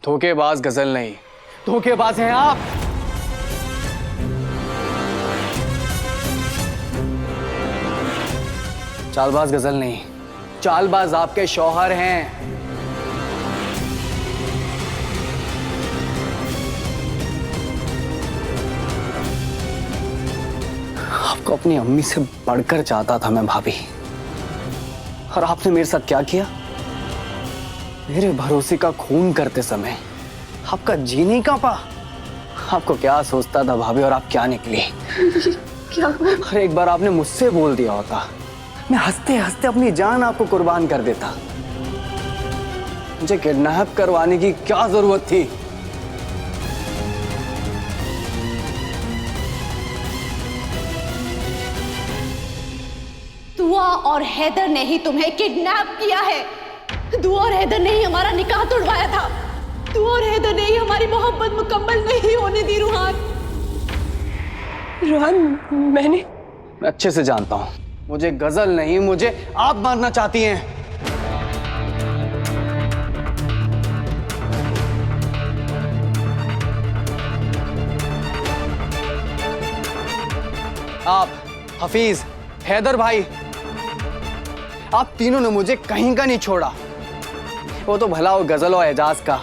धोखेबाज गजल नहीं, धोखेबाज हैं आप। चालबाज गजल नहीं, चालबाज आपके शौहर हैं। आपको अपनी अम्मी से बढ़कर चाहता था मैं भाभी, और आपने मेरे साथ क्या किया? मेरे भरोसे का खून करते समय आपका जी नहीं कांपा। आपको क्या सोचता था भाभी, और आप क्या निकली? क्या? अरे एक बार आपने मुझसे बोल दिया होता, मैं हंसते हंसते अपनी जान आपको कुर्बान कर देता। मुझे किडनैप करवाने की क्या जरूरत थी? दुआ और हैदर ने ही तुम्हें किडनैप किया है। दुआ और हैदर ने ही हमारा निकाह तोड़वाया था। दुआ और हैदर ने ही हमारी मोहब्बत मुकम्मल नहीं होने दी। रोहन, मैं अच्छे से जानता हूं, मुझे गजल नहीं, मुझे आप मारना चाहती हैं। आप, हफीज, हैदर भाई, आप तीनों ने मुझे कहीं का नहीं छोड़ा। वो तो भला वो गजल और एजाज का,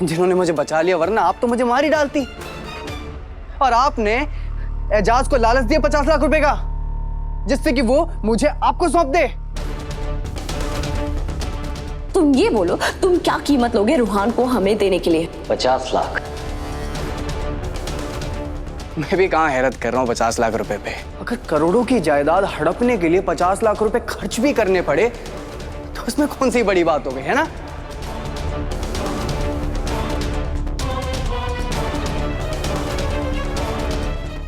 जिन्होंने मुझे बचा लिया, वरना आप तो मुझे मार ही डालती। और आपने एजाज को लालच दिया 50 लाख रुपए का, जिससे कि वो मुझे आपको सौंप दे। तुम ये बोलो, तुम क्या कीमत लोगे रुहान को हमें देने के लिए? 50 लाख। मैं भी कहां हैरत कर रहा हूं 50 लाख रुपए पे। अगर करोड़ों की जायदाद हड़पने के लिए 50 लाख रुपए खर्च भी करने पड़े तो उसमें कौन सी बड़ी बात हो गई, है ना?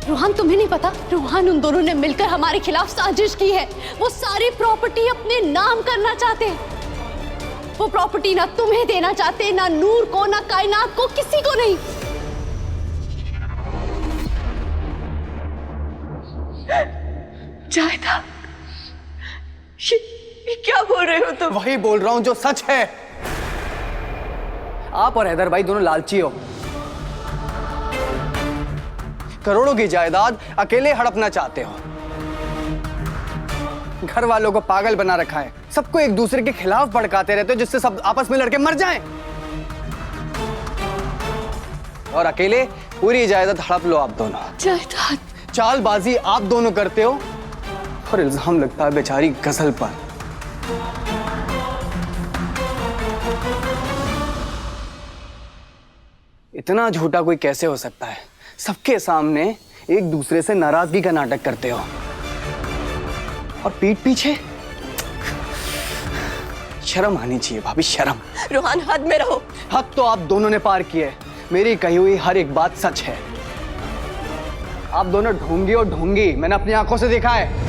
रोहन, तुम्हें नहीं पता, रोहन उन दोनों ने मिलकर हमारे खिलाफ साजिश की है। वो सारी प्रॉपर्टी अपने नाम करना चाहते हैं। वो प्रॉपर्टी ना तुम्हें देना चाहते, ना नूर को, ना कायनात को, किसी को नहीं। जायदाद, ये क्या बोल रहे हो तुम? वही बोल रहा हूं जो सच है। आप और हैदर भाई दोनों लालची हो। करोड़ों की जायदाद अकेले हड़पना चाहते हो। घर वालों को पागल बना रखा है, सबको एक दूसरे के खिलाफ भड़काते रहते हो, जिससे सब आपस में लड़के मर जाएं। और अकेले पूरी जायदाद हड़प लो आप दोनों। जायदाद? चालबाजी आप दोनों करते हो और इल्जाम लगता है बेचारी गजल पर। इतना झूठा कोई कैसे हो सकता है? सबके सामने एक दूसरे से नाराजगी का नाटक करते हो, और पीठ पीछे। शर्म आनी चाहिए भाभी, शर्म। रोहन, हद में रहो। हद तो आप दोनों ने पार की है। मेरी कही हुई हर एक बात सच है। आप दोनों ढोंगी और ढोंगी, मैंने अपनी आंखों से देखा है।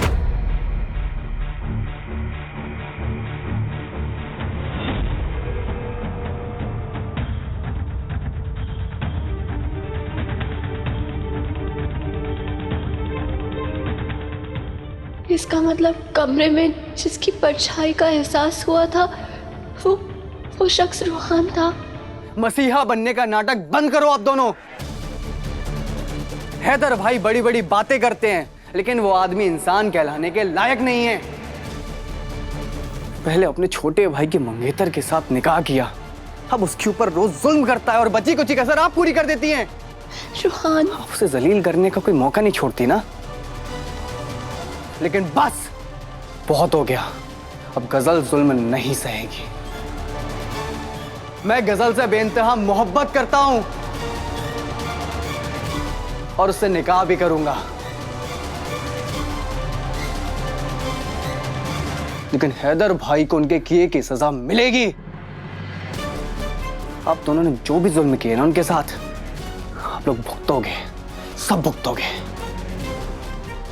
इसका मतलब कमरे में जिसकी परछाई का एहसास हुआ था वो शख्स रोहन था। मसीहा बनने का नाटक बंद करो आप दोनों। हैदर भाई बड़ी बड़ी बातें करते हैं, लेकिन वो आदमी इंसान कहलाने के लायक नहीं है। पहले अपने छोटे भाई के मंगेतर के साथ निकाह किया, अब उसके ऊपर रोज जुल्म करता है, और बची कुची कसर आप पूरी कर देती हैं। रोहन, आप उसे जलील करने का कोई मौका नहीं छोड़ती ना। लेकिन बस बहुत हो गया, अब गजल जुल्म नहीं सहेगी। मैं गजल से बेइंतहा मोहब्बत करता हूं और उससे निकाह भी करूंगा, लेकिन हैदर भाई को उनके किए की सजा मिलेगी। आप दोनों ने जो भी जुल्म किए ना उनके साथ, आप लोग भुगतोगे, सब भुगतोगे।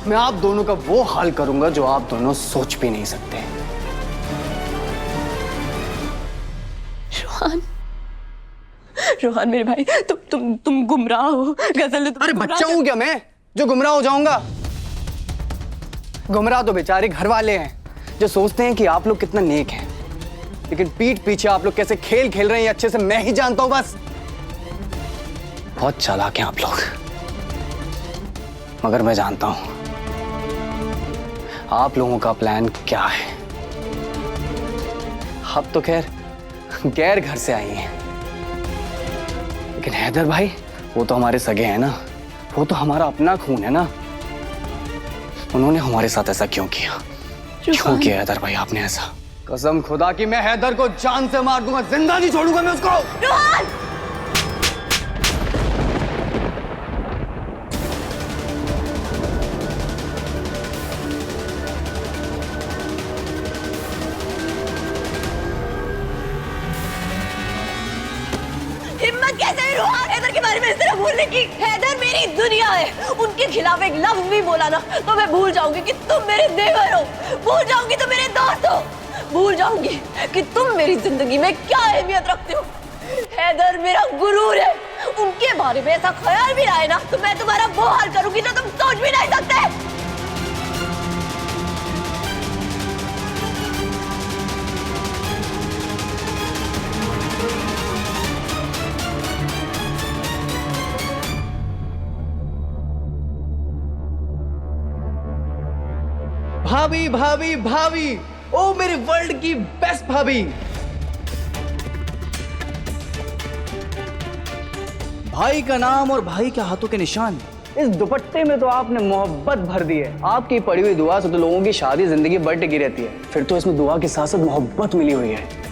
मैं आप दोनों का वो हाल करूंगा जो आप दोनों सोच भी नहीं सकते। रोहन, रोहन मेरे भाई, तुम गुमराह हो। गजल ने अरे बच्चा हूं क्या मैं जो गुमराह हो जाऊंगा? गुमराह तो बेचारे घर वाले हैं जो सोचते हैं कि आप लोग कितना नेक हैं, लेकिन पीठ पीछे आप लोग कैसे खेल खेल रहे हैं ये अच्छे से मैं ही जानता हूं। बस बहुत चालाक हैं आप लोग, मगर मैं जानता हूं आप लोगों का प्लान क्या है। अब तो खैर गैर घर से आई हैं, लेकिन हैदर भाई वो तो हमारे सगे हैं ना, वो तो हमारा अपना खून है ना। उन्होंने हमारे साथ ऐसा क्यों किया? क्यों किया हैदर भाई आपने ऐसा? कसम खुदा की मैं हैदर को जान से मार दूंगा, जिंदा नहीं छोड़ूंगा मैं उसको। रोहन! हिम्मत कैसे है रोहन हैदर के बारे में इस तरह बोलने की? हैदर मेरी दुनिया है, उनके खिलाफ एक लफ्ज भी बोला ना तो मैं भूल जाऊंगी कि तुम मेरे देवर हो, भूल जाऊंगी तुम मेरे दोस्त हो, भूल जाऊंगी कि तुम मेरी जिंदगी में क्या अहमियत रखते हो। हैदर मेरा गुरूर है, उनके बारे में ऐसा ख्याल भी आए ना तो मैं तुम्हारा वो हाल करूंगी जो तुम सोच भी नहीं सकते। भाभी भाभी भाभी, ओ मेरे वर्ल्ड की बेस्ट भाभी। भाई का नाम और भाई के हाथों के निशान। इस दुपट्टे में तो आपने मोहब्बत भर दी है। आपकी पड़ी हुई दुआ से तो लोगों की शादी जिंदगी भर टिकी रहती है, फिर तो इसमें दुआ के साथ साथ मोहब्बत मिली हुई है।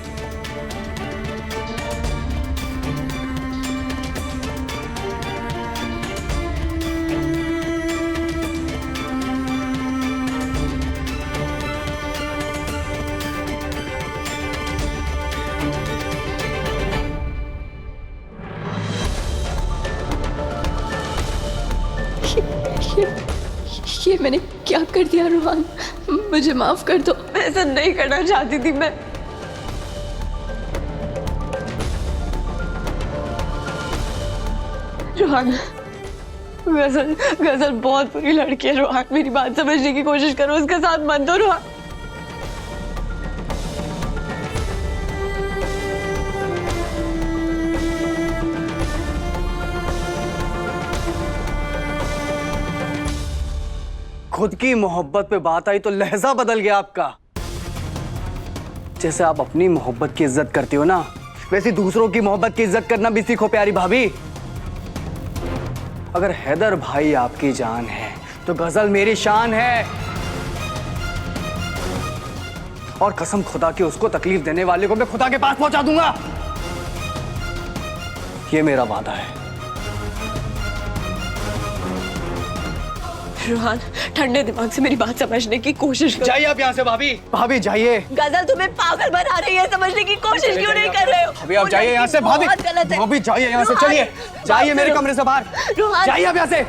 ये मैंने क्या कर दिया रोहन? मुझे माफ कर दो, मैं ऐसा नहीं करना चाहती थी। मैं रोहन, गजल गजल बहुत बुरी लड़की है रोहन, मेरी बात समझने की कोशिश करो, उसके साथ मत दो रोहन। खुद की मोहब्बत पे बात आई तो लहजा बदल गया आपका। जैसे आप अपनी मोहब्बत की इज्जत करती हो ना, वैसे दूसरों की मोहब्बत की इज्जत करना भी सीखो प्यारी भाभी। अगर हैदर भाई आपकी जान है तो गजल मेरी शान है, और कसम खुदा की उसको तकलीफ देने वाले को मैं खुदा के पास पहुंचा दूंगा, ये मेरा वादा है। रोहन, ठंडे दिमाग से मेरी बात समझने की कोशिश करो। जाइए आप यहाँ से भाभी। भाभी जाइए। गजल तुम्हें पागल बना रही है, समझने की कोशिश क्यों नहीं कर रहे हो? भाभी आप जाइए यहाँ से। भाभी भाभी जाइए यहाँ से, चलिए जाइए मेरे कमरे से बाहर, जाइए आप यहाँ से।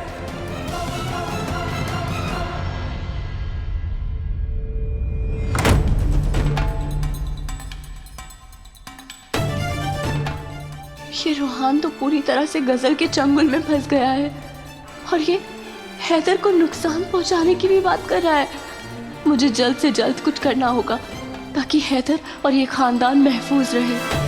ये रोहन तो पूरी तरह से गजल के चंगुल में फंस गया है, और ये हैदर को नुकसान पहुंचाने की भी बात कर रहा है। मुझे जल्द से जल्द कुछ करना होगा ताकि हैदर और ये खानदान महफूज रहे।